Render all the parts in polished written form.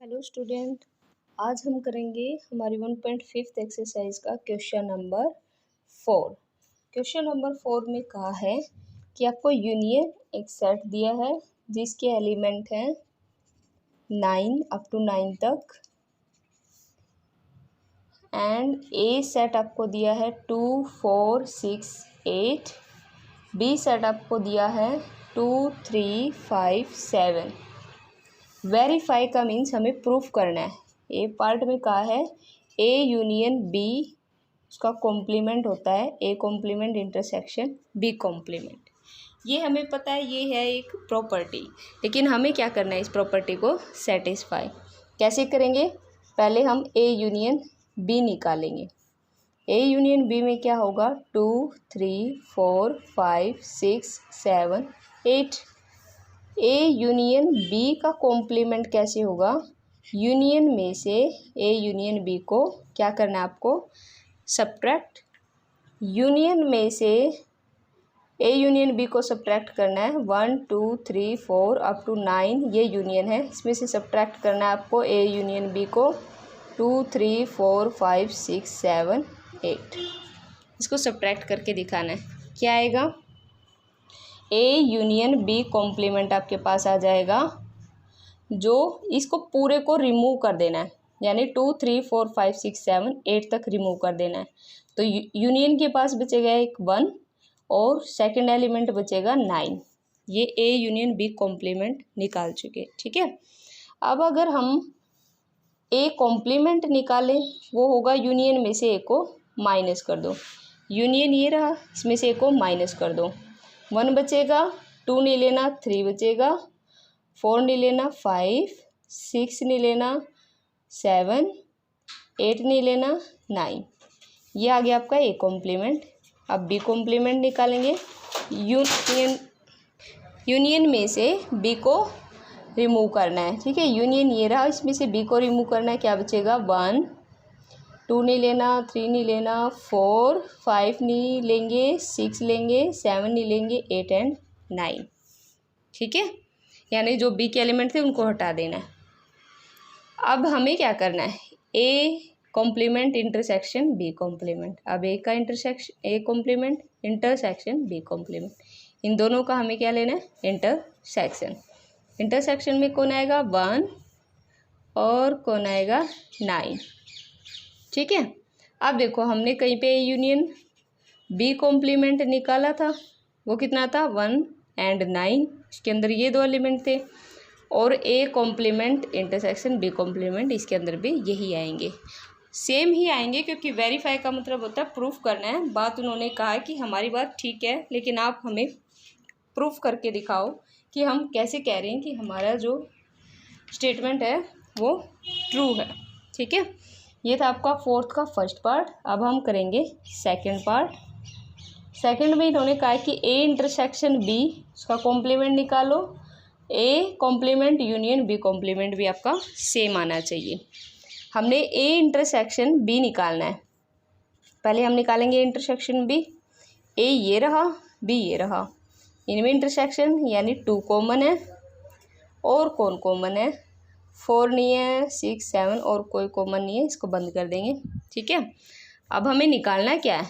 Hello student, आज हम करेंगे हमारी 1.5 एक्सरसाइज का क्वेश्चन नंबर 4। क्वेश्चन नंबर 4 में कहा है कि आपको यूनियन एक सेट दिया है जिसके एलिमेंट हैं 9 अप टू 9 तक एंड ए सेट आपको दिया है 2, 4, 6, 8। बी सेट आपको दिया है 2, 3, 5, 7। वेरीफाई का मीन्स हमें प्रूफ करना है। ए पार्ट में कहा है ए यूनियन बी उसका कॉम्प्लीमेंट होता है A complement intersection B complement. ये हमें पता है, ये है एक प्रॉपर्टी, लेकिन हमें क्या करना है इस प्रॉपर्टी को सेटिस्फाई कैसे करेंगे। पहले हम ए यूनियन बी निकालेंगे। ए यूनियन बी में क्या होगा 2, 3, 4, 5, 6, 7, 8। ए यूनियन बी का कॉम्प्लीमेंट कैसे होगा, यूनियन में से ए यूनियन बी को क्या करना है आपको सब्ट्रैक्ट, यूनियन में से ए यूनियन बी को सब्ट्रैक्ट करना है। 1, 2, 3, 4 अप टू 9 ये यूनियन है, इसमें से सब्ट्रैक्ट करना है आपको ए यूनियन बी को 2, 3, 4, 5, 6, 7, 8। इसको सब्ट्रैक्ट करके दिखाना है क्या आएगा, ए यूनियन बी कॉम्प्लीमेंट आपके पास आ जाएगा। जो इसको पूरे को रिमूव कर देना है, यानी 2, 3, 4, 5, 6, 7, 8 तक रिमूव कर देना है। तो यूनियन के पास बचेगा एक 1 और सेकंड एलिमेंट बचेगा 9। ये ए यूनियन बी कॉम्प्लीमेंट निकाल चुके, ठीक है। अब अगर हम ए कॉम्प्लीमेंट निकालें वो होगा यूनियन में से ए को माइनस कर दो। यूनियन ये रहा, इसमें से ए को माइनस कर दो। 1 बचेगा, 2 नहीं लेना 3 बचेगा, 4 नहीं लेना 5, 6 नहीं लेना 7, 8 नहीं लेना 9। ये आ गया आपका ए कॉम्प्लीमेंट। अब बी कॉम्प्लीमेंट निकालेंगे। यूनियन में से बी को रिमूव करना है, ठीक है। यूनियन ये रहा, इसमें से बी को रिमूव करना है, क्या बचेगा 1, 2 नहीं लेना 3 नहीं लेना 4, 5 नहीं लेंगे 6 लेंगे 7 नहीं लेंगे 8 एंड 9, ठीक है। यानी जो बी के एलिमेंट थे उनको हटा देना है। अब हमें क्या करना है, A complement intersection B complement. अब ए का intersection A complement intersection B complement, इन दोनों का हमें क्या लेना है इंटरसेक्शन। इंटरसेक्शन में कौन आएगा 1 और कौन आएगा 9, ठीक है। अब देखो हमने कहीं पे यूनियन बी कॉम्प्लीमेंट निकाला था, वो कितना था 1 एंड 9, इसके अंदर ये 2 एलिमेंट थे। और A complement intersection B complement इसके अंदर भी यही आएंगे, सेम ही आएंगे, क्योंकि वेरीफाई का मतलब होता है प्रूफ करना है। बात उन्होंने कहा कि हमारी बात ठीक है, लेकिन आप हमें प्रूफ करके दिखाओ कि हम कैसे कह रहे हैं कि हमारा जो स्टेटमेंट है वो ट्रू है, ठीक है। ये था आपका 4th का फर्स्ट पार्ट। अब हम करेंगे सेकंड पार्ट। सेकंड में इन्होंने कहा कि ए इंटरसेक्शन बी उसका कॉम्प्लीमेंट निकालो। A complement union B complement भी आपका सेम आना चाहिए। हमने ए इंटरसेक्शन बी निकालना है। पहले हम निकालेंगे इंटरसेक्शन बी। ए ये रहा, बी ये रहा, इनमें इंटरसेक्शन यानी 2 कॉमन है और कौन कॉमन है 4 नहीं है, 6, 7 और कोई कॉमन नहीं है, इसको बंद कर देंगे, ठीक है। अब हमें निकालना क्या है,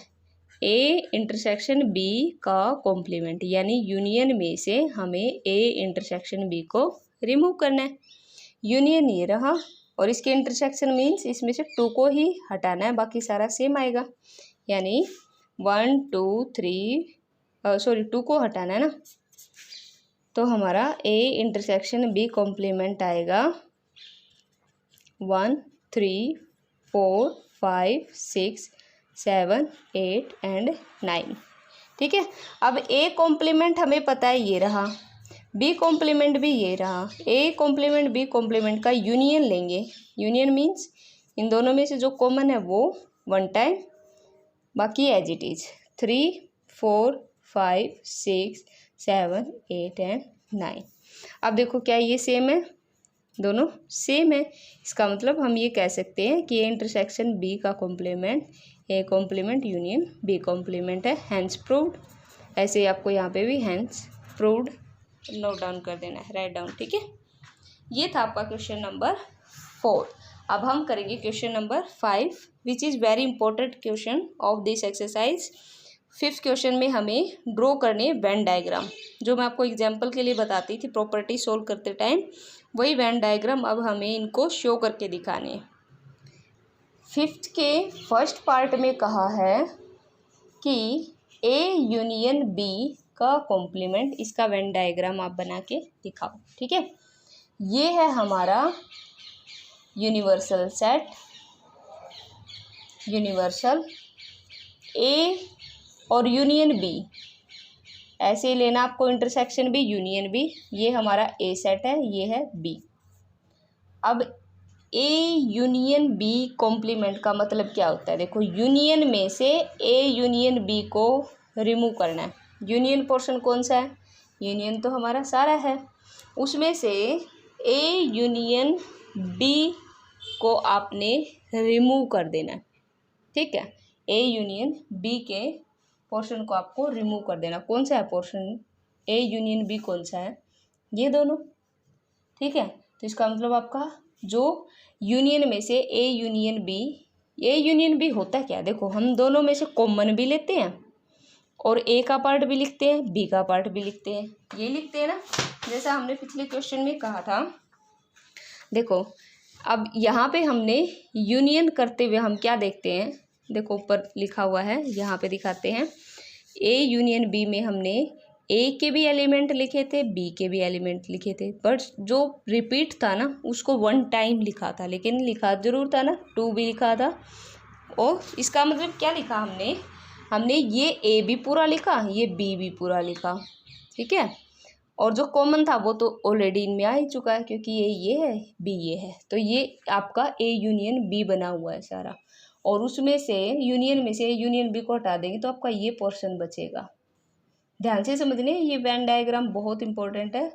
ए इंटरसेक्शन बी का कॉम्प्लीमेंट, यानी यूनियन में से हमें ए इंटरसेक्शन बी को रिमूव करना है। यूनियन ये रहा और इसके इंटरसेक्शन मीन्स इसमें से 2 को ही हटाना है, बाकी सारा सेम आएगा। यानी 1, 2, 3 2 को हटाना है ना, तो हमारा ए इंटरसेक्शन बी कॉम्प्लीमेंट आएगा 1, 3, 4, 5, 6, 7, 8 एंड 9, ठीक है। अब ए कॉम्प्लीमेंट हमें पता है ये रहा, बी कॉम्प्लीमेंट भी ये रहा। ए कॉम्प्लीमेंट बी कॉम्प्लीमेंट का यूनियन लेंगे। यूनियन मीन्स इन दोनों में से जो कॉमन है वो 1 टाइम, बाकी एज इट इज 3, 4, 5, 6, 7, 8 एंड 9। अब देखो क्या ये सेम है, दोनों सेम है। इसका मतलब हम ये कह सकते हैं कि ए इंटरसेक्शन बी का complement A complement union B complement है, हैंस प्रूव्ड। ऐसे ही आपको यहाँ पे भी हैंस प्रूव्ड नोट डाउन कर देना है, राइट डाउन, ठीक है। ये था आपका क्वेश्चन नंबर 4। अब हम करेंगे question number 5 which is very important question of this exercise. 5th question में हमें ड्रॉ करने वेन डायग्राम, जो मैं आपको एग्जांपल के लिए बताती थी प्रॉपर्टी सोल्व करते टाइम, वही वेन डायग्राम अब हमें इनको शो करके दिखाने। 5th के फर्स्ट पार्ट में कहा है कि ए यूनियन बी का कॉम्प्लीमेंट, इसका वेन डायग्राम आप बना के दिखाओ। ठीक है, ये है हमारा यूनिवर्सल सेट, यूनिवर्सल ए और यूनियन बी, ऐसे ही लेना आपको, इंटरसेक्शन बी यूनियन बी। ये हमारा ए सेट है, ये है बी। अब ए यूनियन बी कॉम्प्लीमेंट का मतलब क्या होता है? देखो, यूनियन में से ए यूनियन बी को रिमूव करना है। यूनियन पोर्शन कौन सा है? यूनियन तो हमारा सारा है, उसमें से ए यूनियन बी को आपने रिमूव कर देना है। ठीक है, ए यूनियन बी के पोर्शन को आपको रिमूव कर देना। कौन सा है पोर्शन? ए यूनियन बी कौन सा है? ये दोनों। ठीक है, तो इसका मतलब आपका जो यूनियन में से ए यूनियन बी होता क्या? देखो, हम दोनों में से कॉमन भी लेते हैं और ए का पार्ट भी लिखते हैं, बी का पार्ट भी लिखते हैं, ये लिखते हैं ना, जैसा हमने पिछले क्वेश्चन में कहा था। देखो, अब यहाँ पे हमने यूनियन करते हुए हम क्या देखते हैं? देखो, ऊपर लिखा हुआ है, यहाँ पे दिखाते हैं। ए यूनियन बी में हमने ए के भी एलिमेंट लिखे थे, बी के भी एलिमेंट लिखे थे, बट जो रिपीट था ना उसको 1 टाइम लिखा था, लेकिन लिखा जरूर था ना, 2 भी लिखा था। और इसका मतलब क्या लिखा हमने ये ए भी पूरा लिखा, ये बी भी पूरा लिखा। ठीक है, और जो कॉमन था वो तो ऑलरेडी इनमें आ ही चुका है, क्योंकि ये है, बी ये है, तो ये आपका ए यूनियन बी बना हुआ है सारा। और उसमें से यूनियन में से यूनियन बी को हटा देंगे तो आपका ये पोर्शन बचेगा। ध्यान से समझने, ये वेन डायग्राम बहुत इंपॉर्टेंट है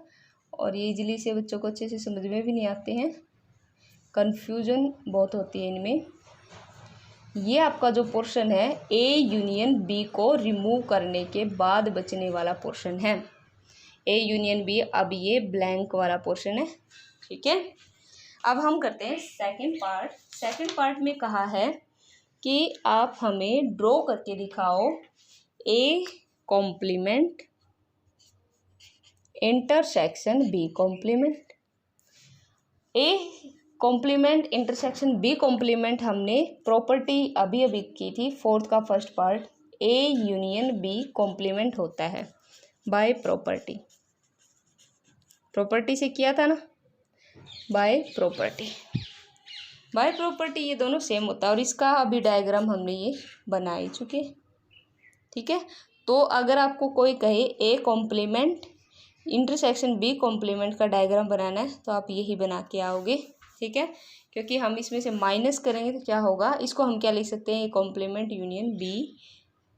और ये इजीली से बच्चों को अच्छे से समझ में भी नहीं आते हैं, कन्फ्यूजन बहुत होती है इनमें। ये आपका जो पोर्शन है ए यूनियन बी को रिमूव करने के बाद बचने वाला पोर्शन है। ए यूनियन बी, अब ये ब्लैंक वाला पोर्शन है। ठीक है, अब हम करते हैं सेकंड पार्ट। सेकंड पार्ट में कहा है कि आप हमें ड्रॉ करके दिखाओ A complement intersection B complement. A complement intersection B complement हमने प्रॉपर्टी अभी अभी की थी, 4th का first part. A union B complement होता है बाय प्रॉपर्टी, प्रॉपर्टी से किया था ना, बाय प्रॉपर्टी। बाय प्रॉपर्टी ये दोनों सेम होता है और इसका अभी डायग्राम हमने ये बना ही चुके। ठीक है, तो अगर आपको कोई कहे A complement intersection B complement का डायग्राम बनाना है तो आप यही बना के आओगे। ठीक है, क्योंकि हम इसमें से माइनस करेंगे तो क्या होगा, इसको हम क्या लिख सकते हैं, A complement union B,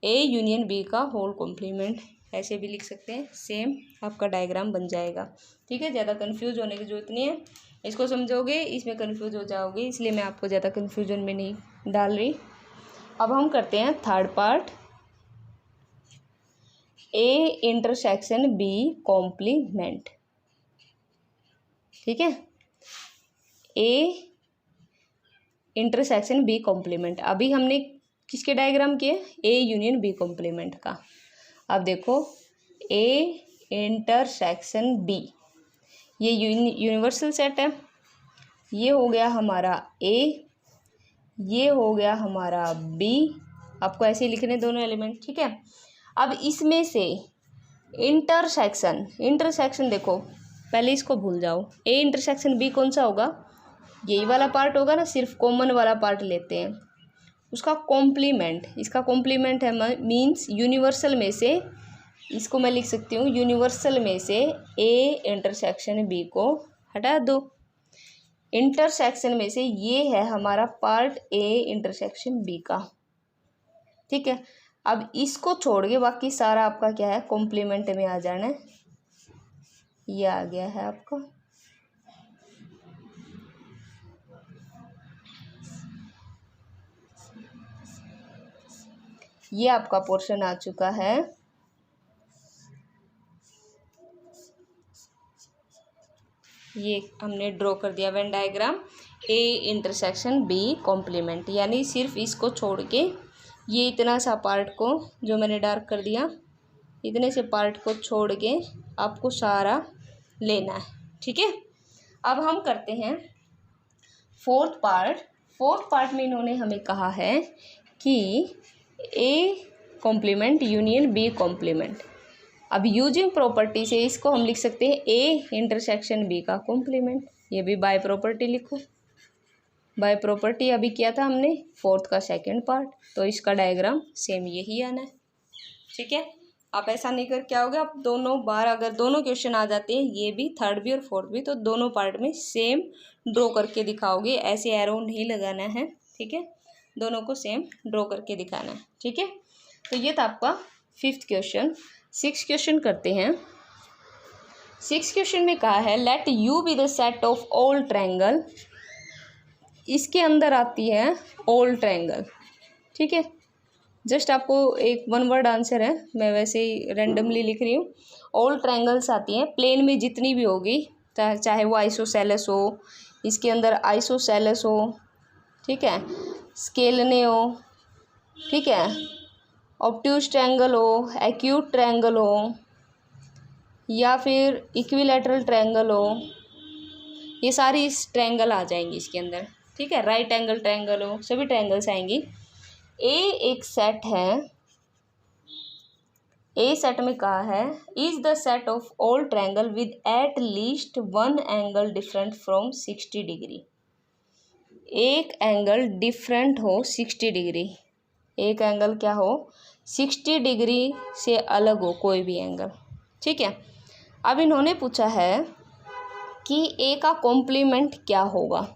A union B का होल कॉम्प्लीमेंट, ऐसे भी लिख सकते हैं। सेम आपका डायग्राम बन जाएगा। ठीक है, ज़्यादा कन्फ्यूज होने की जरूरत नहीं है, इसको समझोगे इसमें कन्फ्यूज हो जाओगे, इसलिए मैं आपको ज़्यादा कन्फ्यूजन में नहीं डाल रही। अब हम करते हैं third part, A intersection B complement. ठीक है, ए इंटरसेक्शन बी कॉम्प्लीमेंट। अभी हमने किसके डायग्राम किए? ए यूनियन बी कॉम्प्लीमेंट का। अब देखो, ए इंटरसेक्शन बी, ये यूनिवर्सल सेट है, ये हो गया हमारा ए, ये हो गया हमारा बी, आपको ऐसे ही लिखने दोनों एलिमेंट। ठीक है, अब इसमें से इंटरसेक्शन देखो, पहले इसको भूल जाओ, ए इंटरसेक्शन बी कौन सा होगा? यही वाला पार्ट होगा ना, सिर्फ कॉमन वाला पार्ट लेते हैं, उसका कॉम्प्लीमेंट, इसका कॉम्प्लीमेंट है मीन्स यूनिवर्सल में से, इसको मैं लिख सकती हूँ यूनिवर्सल में से ए इंटरसेक्शन बी को हटा दो। इंटरसेक्शन में से ये है हमारा पार्ट ए इंटरसेक्शन बी का। ठीक है, अब इसको छोड़ के बाकी सारा आपका क्या है, कॉम्प्लीमेंट में आ जाना है। ये आ गया है आपका, ये आपका पोर्शन आ चुका है। ये हमने ड्रॉ कर दिया Venn diagram A intersection B complement, यानी सिर्फ इसको छोड़ के ये इतना सा पार्ट को जो मैंने डार्क कर दिया, इतने से पार्ट को छोड़ के आपको सारा लेना है, ठीक है। अब हम करते हैं फोर्थ पार्ट। फोर्थ पार्ट में इन्होंने हमें कहा है कि A complement union B complement. अब यूजिंग प्रॉपर्टी से इसको हम लिख सकते हैं ए इंटरसेक्शन बी का कॉम्प्लीमेंट। ये भी बाय प्रॉपर्टी लिखो। बाय प्रॉपर्टी अभी किया था हमने फोर्थ का सेकंड पार्ट, तो इसका डायग्राम सेम यही आना है, ठीक है। आप ऐसा नहीं कर क्या होगा, आप दोनों बार अगर दोनों क्वेश्चन आ जाते हैं, ये भी थर्ड भी और फोर्थ भी, तो दोनों पार्ट में सेम ड्रॉ करके दिखाओगे। ऐसे एरो नहीं लगाना है, ठीक है, दोनों को सेम ड्रॉ करके दिखाना है, ठीक है। तो ये था आपका फिफ्थ क्वेश्चन। सिक्स क्वेश्चन करते हैं। सिक्स क्वेश्चन में कहा है let you be the set of all triangle. इसके अंदर आती है ऑल ट्रायंगल, ठीक है। जस्ट आपको एक वन वर्ड आंसर है, मैं वैसे ही रैंडमली लिख रही हूँ। ऑल ट्रायंगल्स आती हैं प्लेन में जितनी भी होगी, चाहे वो आइसोसेलेस हो, इसके अंदर आइसोसेलेस हो, ठीक है, स्केलने हो, ठीक है, ऑब्ट्यूज ट्रायंगल हो, एक्यूट ट्रायंगल हो, या फिर इक्विलैटरल ट्रायंगल हो, ये सारी इस ट्रायंगल आ जाएंगी इसके अंदर, ठीक है। राइट एंगल ट्रायंगल हो, सभी ट्रायंगल्स आएंगी। ए एक सेट है। ए सेट में कहा है is the set of all triangle with at least one angle different from 60 degree. एक एंगल डिफरेंट हो 60 डिग्री, एक एंगल क्या हो 60 डिग्री से अलग हो कोई भी एंगल, ठीक है। अब इन्होंने पूछा है कि ए का कॉम्प्लीमेंट क्या होगा।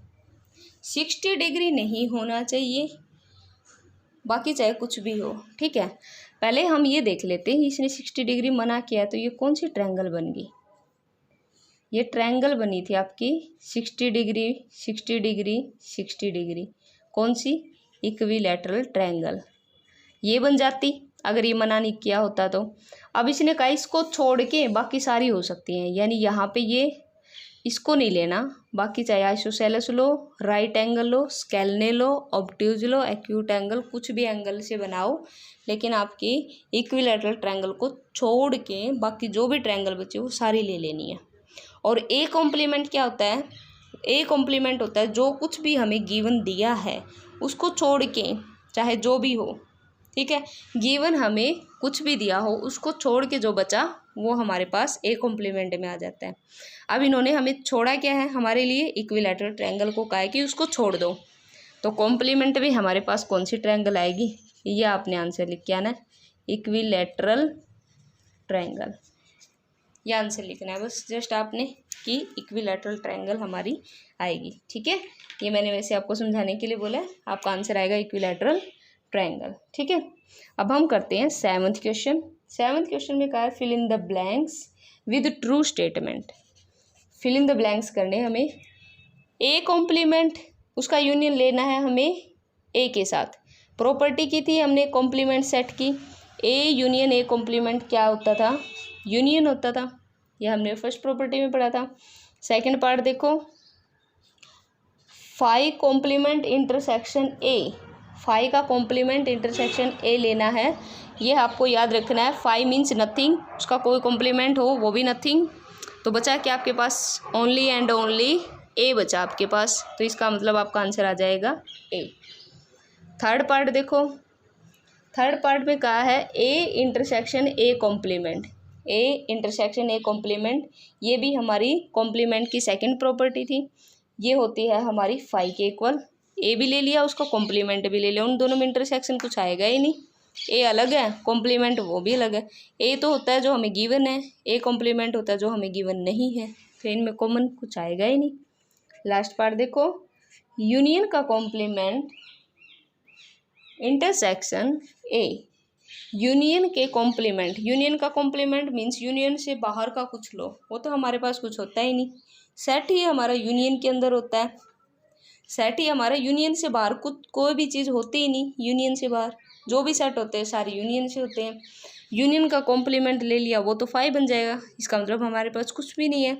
60 डिग्री नहीं होना चाहिए, बाकी चाहे कुछ भी हो, ठीक है। पहले हम ये देख लेते हैं, इसने 60 डिग्री मना किया तो ये कौन सी ट्रायंगल बन गई। ये ट्रायंगल बनी थी आपकी 60 डिग्री 60 डिग्री 60 डिग्री, कौन सी, इक्विलैटरल ट्रायंगल। ये बन जाती अगर ये मना नहीं किया होता तो। अब इसने कहा इसको छोड़ के बाकी सारी हो सकती हैं, यानी यहाँ पे ये इसको नहीं लेना, बाकी चाहे आइसोसेलेस लो, राइट एंगल लो, स्केलने लो, ऑब्ट्यूज लो, एक्यूट एंगल, कुछ भी एंगल से बनाओ, लेकिन आपकी इक्विलैटरल ट्रायंगल को छोड़ के बाकी जो भी ट्रायंगल बचे वो सारी ले लेनी है। और ए कॉम्प्लीमेंट क्या होता है, ए कॉम्प्लीमेंट होता है जो कुछ भी हमें गिवन दिया है उसको छोड़ के, चाहे जो भी हो, ठीक है, गिवन हमें कुछ भी दिया हो उसको छोड़ के जो बचा वो हमारे पास ए कॉम्प्लीमेंट में आ जाता है। अब इन्होंने हमें छोड़ा क्या है, हमारे लिए इक्विलैटरल ट्रायंगल को कहा है कि उसको छोड़ दो, तो कॉम्प्लीमेंट में हमारे पास कौन सी ट्रायंगल आएगी, ये आपने आंसर लिख के आना है, इक्विलैटरल ट्रायंगल। ये आंसर लिखना है बस, जस्ट आपने कि इक्विलैटरल ट्रायंगल हमारी आएगी, ठीक है। ये मैंने वैसे आपको समझाने के लिए बोला है, आपका आंसर आएगा इक्विलैटरल ट्रायंगल, ठीक है। अब हम करते हैं सेवंथ क्वेश्चन। सेवंथ क्वेश्चन में कहा है fill in the blanks with true statement. Fill in the blanks करने हमें ए कॉम्प्लीमेंट, उसका यूनियन लेना है हमें ए के साथ। प्रॉपर्टी की थी हमने कॉम्प्लीमेंट सेट की, ए यूनियन ए कॉम्प्लीमेंट क्या होता था, यूनियन होता था, यह हमने फर्स्ट प्रॉपर्टी में पढ़ा था। सेकंड पार्ट देखो, phi complement intersection A, phi का कॉम्प्लीमेंट इंटरसेक्शन ए लेना है, ये आपको याद रखना है। फाई मीन्स नथिंग, उसका कोई कॉम्प्लीमेंट हो वो भी नथिंग, तो बचा क्या आपके पास, ओनली एंड ओनली ए बचा आपके पास, तो इसका मतलब आपका आंसर आ जाएगा ए। थर्ड पार्ट देखो, थर्ड पार्ट में कहा है A intersection A complement, A intersection A complement, ये भी हमारी कॉम्प्लीमेंट की सेकंड प्रॉपर्टी थी, ये होती है हमारी फाई के इक्वल। ए भी ले लिया, उसका कॉम्प्लीमेंट भी ले लिया, उन दोनों में इंटरसेक्शन कुछ आएगा ही नहीं, ए अलग है, कॉम्प्लीमेंट वो भी अलग है। ए तो होता है जो हमें गिवन है, ए कॉम्प्लीमेंट होता है जो हमें गिवन नहीं है, तो इनमें कॉमन कुछ आएगा ही नहीं। लास्ट पार्ट देखो, यूनियन का कॉम्प्लीमेंट इंटरसेक्शन ए, यूनियन के कॉम्प्लीमेंट, यूनियन का कॉम्प्लीमेंट मीन्स यूनियन से बाहर का कुछ लो, वो तो हमारे पास कुछ होता ही नहीं। सेट ही हमारा यूनियन के अंदर होता है, सेट ही हमारा यूनियन से बाहर कुछ कोई भी चीज़ होती ही नहीं, यूनियन से बाहर जो भी सेट होते हैं सारे यूनियन से होते हैं। यूनियन का कॉम्प्लीमेंट ले लिया वो तो फाई बन जाएगा, इसका मतलब हमारे पास कुछ भी नहीं है।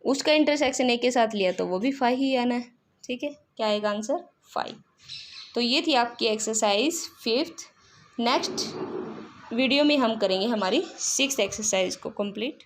उसका इंटरसेक्शन ए के साथ लिया तो वो भी 5 ही आना है। ठीक है, क्या आएगा आंसर 5। तो ये थी आपकी एक्सरसाइज 5th। नेक्स्ट वीडियो में हम करेंगे हमारी 6th एक्सरसाइज को कंप्लीट।